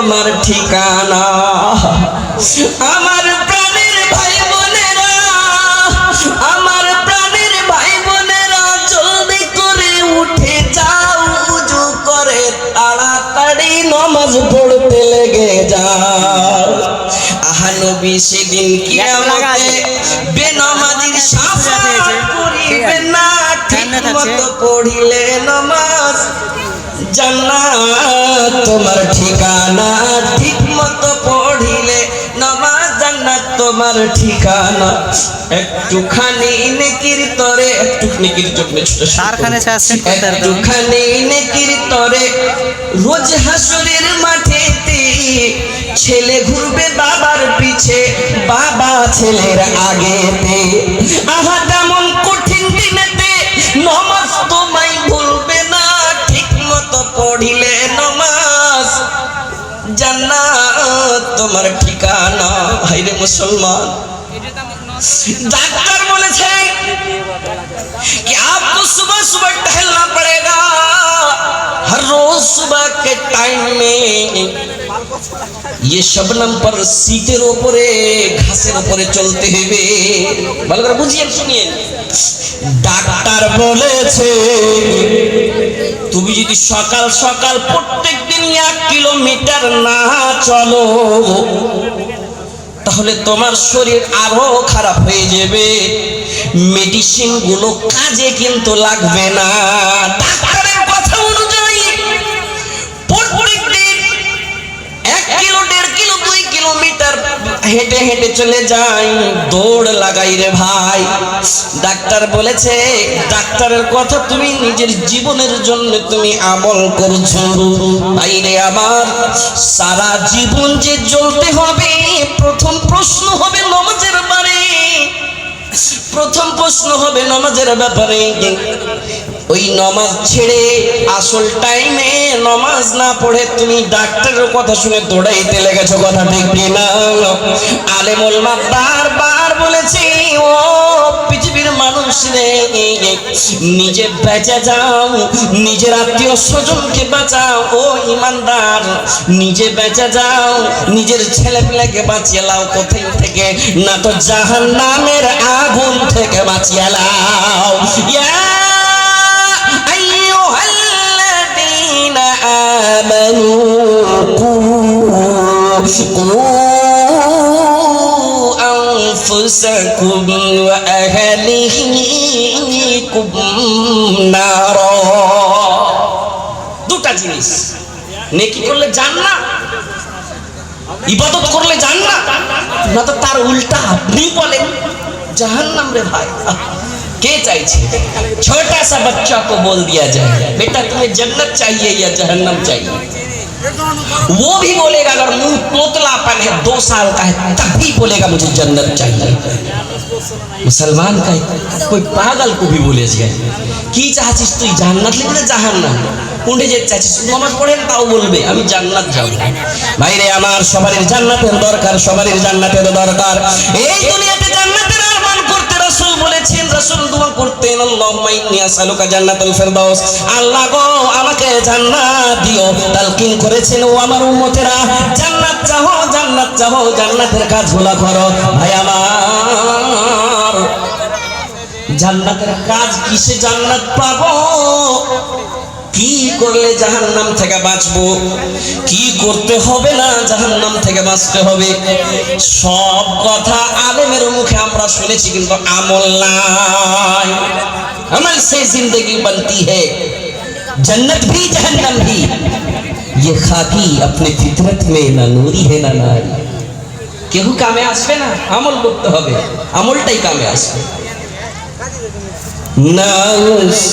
তোমার ঠিকানা। আমার প্রাণের ভাই বোনেরা, আমার প্রাণের ভাই বোনেরা, জলদি করে উঠে যাও, উজু করে তাড়াতাড়ি নামাজ পড়তে লেগে যাও। আহা নবী সেদিন কিয়ামতে বেনামাজির শাফাত করিবে না, ঠিকমতো পড়িলে নামাজ জান্নাত তোমার ঠিকানা, ঠিকমতো পড়িলে নামাজ জান্নাত তোমার ঠিকানা। একটুখানি নেকির তরে, একটুখানি জন্য একটুখানি নেকির তরে রোজ হাসরের মাঠেতে ছেলে ঘুরবে বাবার পিছে, বাবা ছেলের আগেতে। আহা তেমন কঠিন দিনেতে নামাজ তোমায় ভুলবে না, ঠিক মতো পড়িলে নামাজ জান্নাত তোমার ঠিকানা। ভাইরে মুসলমান, डॉक्टर बोले थे कि आपको सुबह सुबह टहलना पड़ेगा, हर रोज सुबह के टाइम में ये शबनम पर सीटेर ऊपरे घासेर ऊपरे चलते हुए। ভালো করে বুঝিয়ে শুনিয়ে। ডাক্তার বলেছে তুমি যদি সকাল সকাল প্রত্যেকদিন 1 কিলোমিটার না চলো তাহলে তোমার শরীর আরো খারাপ হয়ে যাবে, মেডিসিন গুলো কাজে কিন্তু লাগবে না। ডাক্তারের কথা অনুযায়ী প্রত্যেকদিন 1 কিলো 1.5 কিলো 2 কিলোমিটার হেঁটে হেঁটে চলে যাই, দৌড় লাগাই রে ভাই। ডাক্তার বলেছে, ডাক্তারের কথা তুমি নিজের জীবনের জন্য তুমি আমল করছো। ভাইরে আমার, সারা জীবন যে চলতে হবে, প্রথম প্রশ্ন হবে নামাজের ব্যাপারে, প্রথম প্রশ্ন হবে নামাজের ব্যাপারে। ওই নামাজ ছেড়ে আসল টাইমে নামাজ না পড়ে তুমি ডাক্তারের কথা শুনে দৌড়াইতে লেগেছো, কথা ঠিক কিনা? আলেম ওলামা বারবার বলেছি, ও পৃথিবীর মানুষ রে, নিজে বেঁচে যাও, নিজের আত্মীয় স্বজনকে বাঁচাও। ও ইমানদার, নিজে বেঁচে যাও, নিজের ছেলে পেলেকে বাঁচিয়ে লাও। কোথায় থেকে? না তো জাহান্নামের আগুন থেকে বাঁচিয়ে লাও। أنفسكم وأهليكم نارا। দুটা জিনিস, নেকি করলে জান্নাত, ইবাদত করলে জান্নাত, না তো তার উল্টা আপনি বলেন জাহান্নাম। রে भाई, के चाहिए? छोटा सा बच्चा को बोल दिया जाए बेटा तुम्हें जन्नत चाहिए या जहन्नम चाहिए, वो भी बोलेगा, अगर मुंह तोतलापन है 2 साल का है तभी बोलेगा मुझे जन्नत चाहिए। मुसलमान का कोई पागल को भी बोले जाए কি চাচ্ছিস তুই, জান্নাত লিখে না জাহান্নাম? কোনটা যে চাচ্ছিস? নামাজ পড়েন তাও বলবে আমি জান্নাত যাব। ভাইরে আমার, সবারই জান্নাতের দরকার, সবারই জান্নাতের দরকার। এই দুনিয়াতে জান্নাতের আরমান করতে রাসূল বলেছেন, রাসূল দোয়া করতেন, আল্লাহুম্মা ইন্নী আসআলুকা জান্নাতুল ফিরদাউস, আল্লাহ গো আমাকে জান্নাত দিও। তালকিন করেছেন, ও আমার উম্মতেরা, জান্নাত চাও, জান্নাত চাও, জান্নাতের কাজগুলো করো। ভাই আমার, জান্নাতের কাজ কিসে জান্নাত পাবো? কি করলে জাহান্নাম থেকে বাঁচবো? কি করতে হবে না জাহান্নাম থেকে বাঁচতে হবে? সব কথা আলেমের মুখে আমরা শুনেছি, কিন্তু আমল নাই। আমল से जिंदगी बनती है, जन्नत भी जहन्नम भी, ये खाकी अपने फितरत में ना नूरी है ना नारी। কেউ কামে আসবে না, আমল করতে হবে, আমলটাই কামে আসবে। ना उस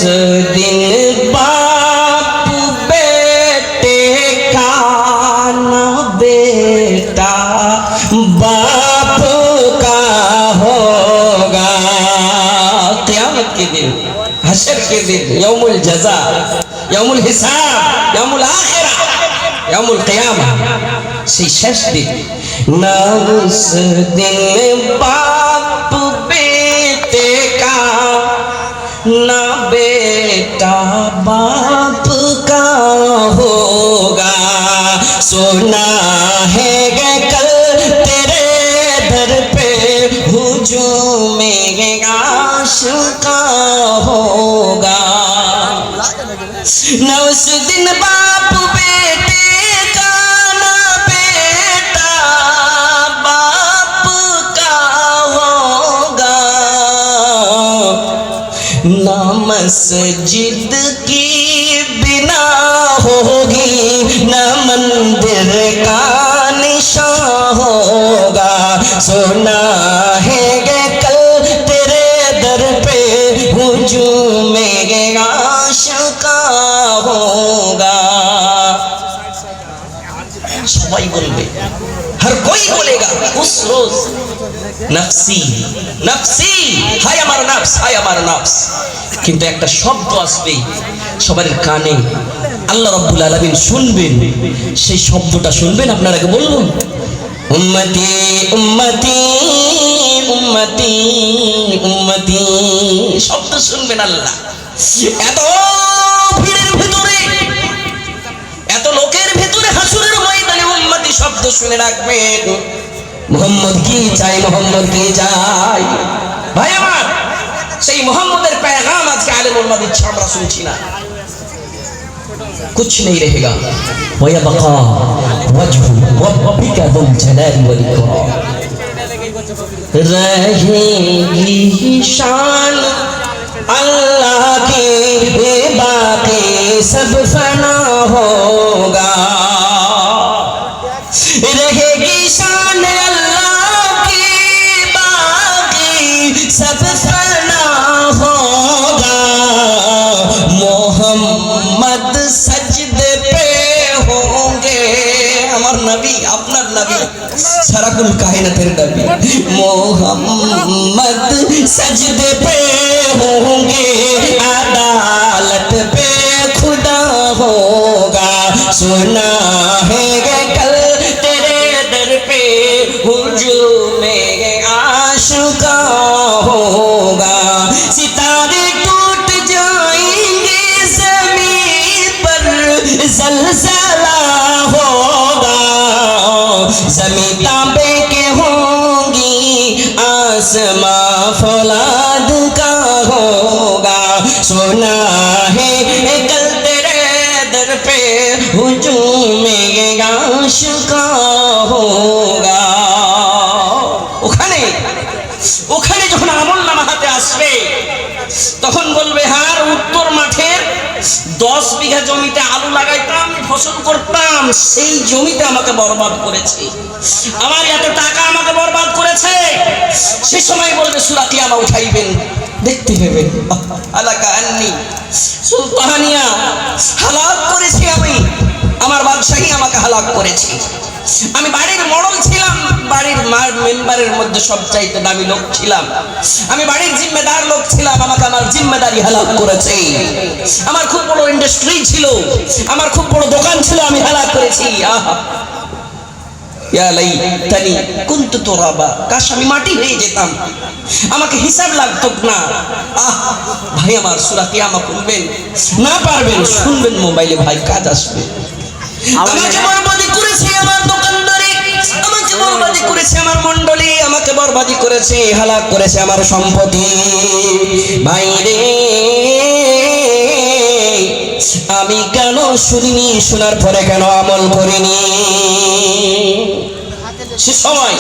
दिन बाप बेटे का, ना बेटा बाप का होगा। क़यामत के दिन, हशर के दिन, यौमुल जज़ा, यौमुल हिसाब, यौमुल आखिरा, यौमुल क़यामा, সেই শেষ দিন। ना उस दिन बाप बेटे का, ना बेटा बाप का होगा, सोना आशिका होगा। न उस दिन बाप बेटे का, न बेटा बाप का होगा। न मस्जिद की बिना होगी, न मंदिर का निशान होगा। सुना है गे कल तेरे दर पे हुजूम-ए आशिका होगा। सबाई बोलबे, हर कोई बोलेगा उस रोज नफसी नफसी, हाय আমার নফস, হায় আমার নফস। কিন্তু একটা শব্দ আসবে সবার কানে, আল্লাহ রাব্বুল আলামিন শুনবেন, সেই শব্দটা শুনবেন, আপনারা আগে বলুন উম্মতি উম্মতি উম্মতি উম্মতি, শব্দ শুনবেন আল্লাহ। এত ভিড়ের ভিতরে, এত লোকের ভিতরে হাসুরের ময়দানে উম্মতি শব্দ শুনে রাখবেন। মোহাম্মদ কি চাই, মোহাম্মদ কি চাই। ভাই আমার, সেই মোহাম্মদের पैगाम আজকে আলেম উলামা দিচ্ছে, আমরা শুনছি না। कुछ नहीं रहेगा, वयबका वजहु रब्बिका जुल जलाली वल इकराम। रहेगी शान अल्लाह की, बाकी सब फना होगा। रहेगी शान अल्लाह की, बाकी सब फना होगा। मोहम्मद सजदे पे होंगे, আমার নবী, আপনার নবী, সারাকুল কায়নাতের নবী। मोहम्मद सजदे पे होंगे, अदालत पे खुदा होगा। सुना है कल तेरे दर पे हुजूम-ए आशिका होगा। सितारे टूट जाएंगे, ज़मीन पर ज़लज़ला होगा। ज़मीन तांबे के होंगी, आसमां फौलाद का होगा। सुना है कल तेरे दर पे हुजूम-ए आशिका होगा। ওখানে ওখানে যখন আমলনামা হাতে আসবে, তখন বলবে হ্যাঁ উত্তর মাঠের 10 বিঘা জমিতে আলু লাগাইতাম, ফসল করতাম, সেই জমিতে আমাকে বরবাদ করেছে, আমার এত টাকা আমাকে বরবাদ করেছে। সে সময় বলবে সূরা কিয়ামা উঠাইবেন, দেখতে পাবেন আলাকা আন্নি সুলতানিয়া হালাক করেছি আমি, আমার বাদশাহী আমাকে হালাক করেছে। আমি বাড়ির মডল ছিলাম, বাড়ির মেম্বারের মধ্যে সবচাইতে দামি লোক ছিলাম, আমি বাড়ির জিম্মেদার লোক ছিলাম, আমাকে আমার জিম্মেদারি হালাক করেছে। আমার খুব বড় ইন্ডাস্ট্রি ছিল, আমার খুব বড় দোকান ছিল, আমি হালাক করেছি। আহা ইয়া লাইতানি কুনতু তুরাবা, কাশ আমি মাটি হয়ে যেতাম, আমাকে হিসাব লাগতো না। আহ ভাই আমার, সূরা কিয়ামা পড়বেন, না পারবেন শুনবেন মোবাইলে, ভাই কাজ আসবে। আমাকে বরবাদি করেছে আমার দোকানদারি, আমাকে বরবাদি করেছে আমার মণ্ডলী, আমাকে বরবাদি করেছে, হালাক করেছে আমার সম্পত্তি। ভাই রে, আমি কেন শুনিনি, শোনার পরে কেন আমল করিনি? সে সময়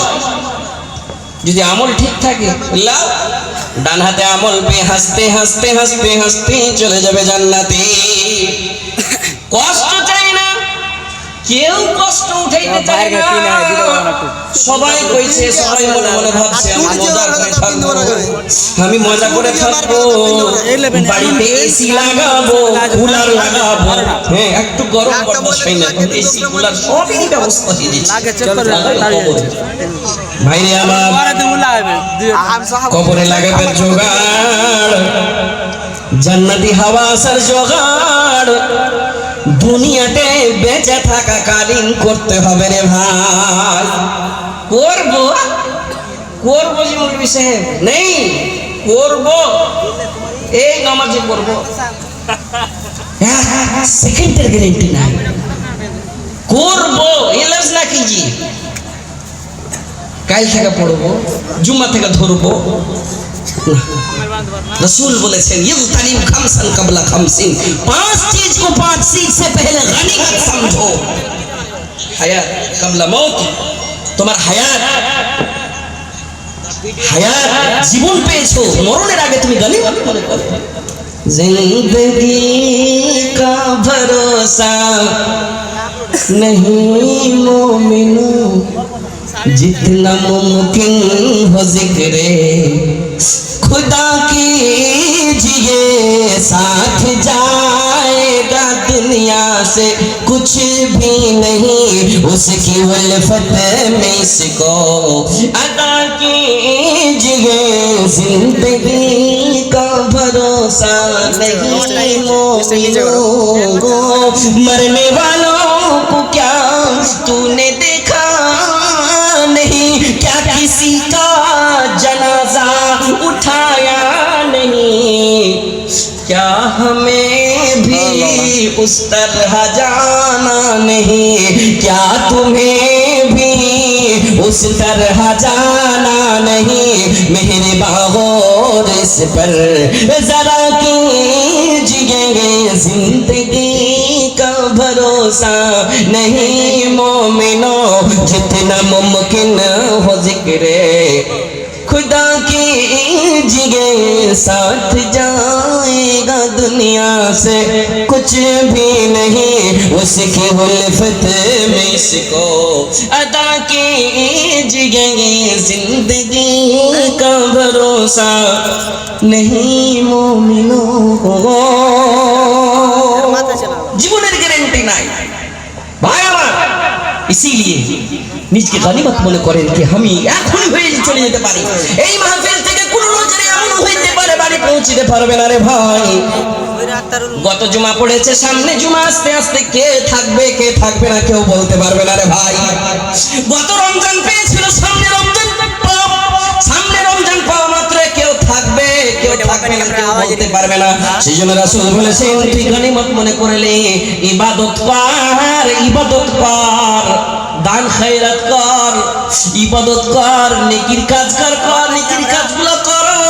যদি আমল ঠিক থাকে, লাও ডান হাতে আমল পেয়ে হাসতে হাসতে হাসতে হাসতে চলে যাবে জান্নাতে। কষ্ট চাই না, কেউ কষ্ট উঠাইতে চায় না। সবাই কইছে, সবাই মনে মনে ভাবছে আমি মজা করে থাকবো, বাড়িতে এসি লাগাবো, কুলার লাগাবো, হ্যাঁ একটু গরম বর্দাশ্ত না, এসি কুলার সবই ব্যবস্থা দিয়ে দিচ্ছি। ভাইরে আমার, কবরে লাগাবে জোগাড়, জান্নাতি হাওয়া আসার জোগাড়, দুনিয়াতে বেঁচে থাকা কালীন করতে হবে রে ভাই। করবো করবো যে মৌলভী সাহেব নেই, করবো এই নামাজে করবো, সেকেন্ডের গ্যারেন্টি নাই, করবো এলাজ না কিজি, কাল থেকে পড়বো, জুম্মা থেকে ধরবো, रसूल बोले थे युगतनिम खमसन कबला खमसिन, 5 चीज को 5 चीज से पहले गनीमत समझो। हयात कबला मौत, तुम्हारा हयात जीवन पेয়েছো, মরণের আগে তুমি গনিমত মনে করো। जिंदगी का भरोसा नहीं मोमिनो, जितना मुमकिन हो जिक्रे खुदा कीजिए, साथ जाएगा दुनिया से कुछ भी नहीं, उसकी उल्फत में इसको अदा कीजिए। जिंदगी का भरोसा नहीं मोमिनो, मरने वालों को क्या तूने देखा नहीं, क्या किसी का जनाजा उठाया नहीं, क्या हमें भी उस तरह जाना नहीं, क्या तुम्हें भी उस तरह जाना नहीं। मेरे बागोर इस पर जरा कीजिए, जिंदगी का भरोसा नहीं मोमिनो, जितना मुमकिन हो जिक्रे खुदा कीजिए, साथ जाएगा दुनिया से कुछ भी नहीं, उसकी उल्फत में इसको अदा कीजिए। जिंदगी का भरोसा नहीं मोमिनो, জীবনের গ্যারান্টি নাই ভাই আমার। इसीलिए নিজকে গনিমত মনে করেন কি আমি এখন হয়ে চলে যেতে পারি, এই মাহফিল থেকে কোন নজরে এমন হইতে পারে বাড়ি পৌঁছতে পারবে না রে ভাই। গত জুমা পড়েছে, সামনে জুমা আস্তে আস্তে কে থাকবে না কেউ বলতে পারবে না রে ভাই। গত রমজান পেয়েছিল, সামনে রমজান পাওয়া মাত্র কেউ থাকবে না কেউ বলতে পারবে না। সেই জন্য রাসূল বলেছেন তুই গনিমত মনে করলে ইবাদত কর, দান খয়রাত কর, ইবাদত কর, নেকির কাজ কর, নেকির কাজগুলো করো।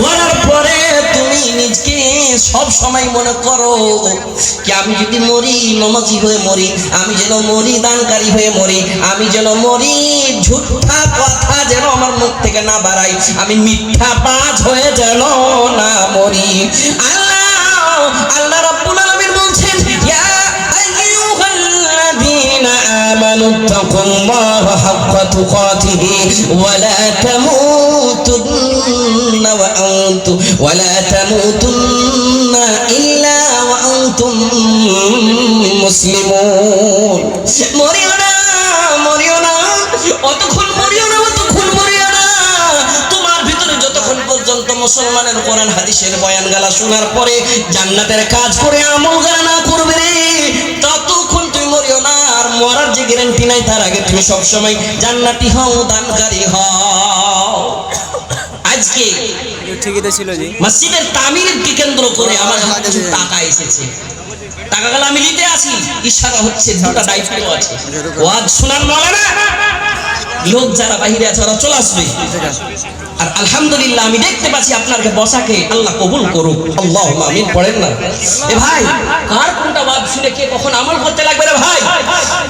করার পরে তুমি নিজকে সব সময় মনে করো কি আমি যদি মরি নামাজি হয়ে মরি, আমি যেন মরি দানকারী হয়ে মরি, আমি যেন মরি ঝুঠা কথা যেন আমার মুখ থেকে না বাড়াই, আমি মিথ্যাবাজ হয়ে যেন না মরি। আল্লাহ রাব্বুল আলামিন বলছেন ইয়া আইয়ুহাল্লাযীনা আমানু তাকুল্লাহা হাক্কা তুকাতিহি ওয়া লা তামুতুন্না ইল্লা ওয়া আনতুম মুসলিমুন। মরিও না অতক্ষণ মরিও না, তোমার ভিতরে যতক্ষণ পর্যন্ত মুসলমানের কোরআন হাদিসের বয়ান গালা শোনার পরে জান্নাতের কাজ করে আমল গালা না করবে রে, ততক্ষণ তুমি মরিও না। আর মরার যে গ্যারান্টি নাই, তার আগে তুমি সবসময় জান্নাতি হও, দানকারী হও। আজকে ঠিকই ছিল জি, মসজিদের তামিরকে কেন্দ্র করে আমার হাতে টাকা এসেছে, টাকাগুলো আমি নিতে আসি, ইশারা হচ্ছে দুটো দায়িত্ব আছে, ওয়াজ শোনার মাওলানা লোক যারা বাইরে আছে ওরা চলে আসবে। আর আলহামদুলিল্লাহ আমি দেখতে পাচ্ছি আপনাকে বসাকে আল্লাহ কবুল করুক, আল্লাহুম্মা আমিন পড়েন না। এ ভাই কার কোনটা ওয়াজ শুনে কে কখন আমল করতে লাগবে রে ভাই?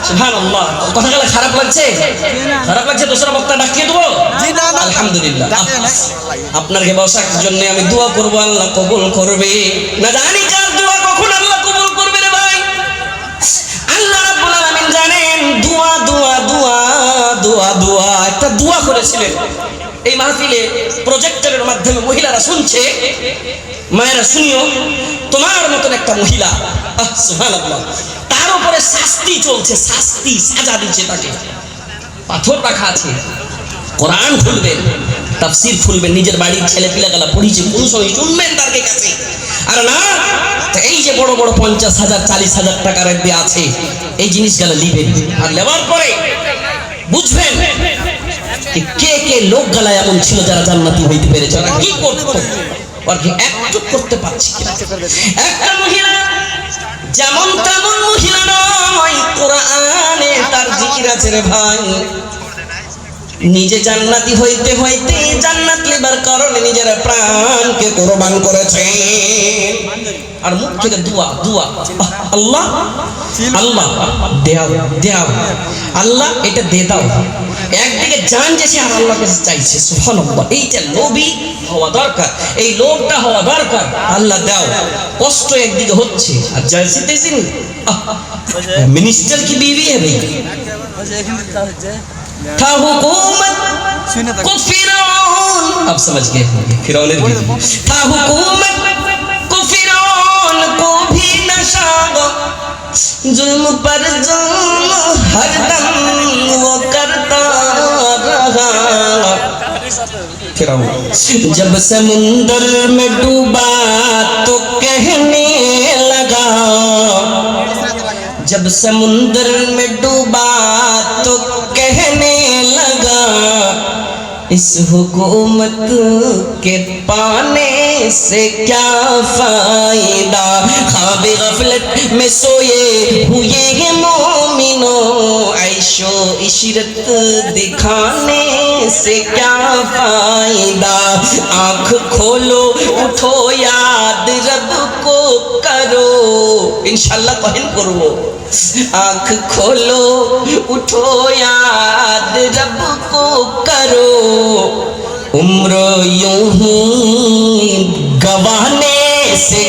সুবহানাল্লাহ। কথাগুলো খারাপ লাগছে দোসরা বক্তা ডাকিয়ে দেবো? আলহামদুলিল্লাহ। আপনাকে বসার জন্য আমি দোয়া করব, আল্লাহ কবুল করবে না জানি কার দোয়া কখন আল্লাহ কবুল করবে রে ভাই। আল্লাহ রাব্বুল আলামিন জানেন দোয়া একটা দোয়া করেছিলেন এই মাহফিলে, প্রজেক্টরের মাধ্যমে মহিলারা শুনছে, মায়েরা শুনিও, তোমার মতন একটা মহিলা সুবহানাল্লাহ, তার উপরে শাস্তি চলছে, সাজা দিচ্ছে, তাকে পাথর রাখা আছে। কোরআন খুলবেন, তাফসীর খুলবেন, নিজের বাড়ির ছেলে পিলাগালা পড়িছে, কোন সময় শুনবেন তার কাছে। আর না এই যে বড় 50,000 40,000 টাকার একদি আছে, এই জিনিসগুলো লিবেন, আর লেবার পরে বুঝবেন কে লোক গালায় এমন ছিল যারা জান্নাতি হইতে পেরেছে, ওরা কি করতো, আর কি একটু করতে পারছি। একটা মহিলা যেমন তেমন মহিলা নয়, কোরআনে তার জিকির আছে রে ভাই। নিজে জান্নাতি হইতে হইতে জান্নাত লিবার কারণে নিজের প্রাণকে কোরবান করেছে। আর মুখ থেকে দোয়া দোয়া, আল্লাহ আল্লাহ দেও দেও, আল্লাহ এটা দে দাও। একদিকে জান যেছে আর আল্লাহর কাছে চাইছে, সুবহানাল্লাহ। এইটা লোভী হওয়া দরকার, এই লোভটা হওয়া দরকার। আল্লাহ দাও, কষ্ট একদিকে হচ্ছে আর জলসে তেজি नहीं। मिनिस्टर की बीवी है भाई, था हुकूमत को फिरौन, अब समझ गए होंगे फिरौन था हुकूमत को फिरौन को भी नशा, जुल्म पर जुल्म हरदम वो करता रहा। फिरौन जब समुंदर में डूबा तो कहने लगा, जब समुंदर में डूबा तो कहने लगा, इस हुकूमत के पाने से क्या फायदा, ख्वाब गफलत में सोए हुए हैं मोमिनो, ऐशो इशरत दिखाने से क्या फायदा, आँख खोलो उठो याद रब को करो, इंशाल्लाह कहन करबो, आँख खोलो उठो याद रब को करो, उम्र यूं ही गवाने से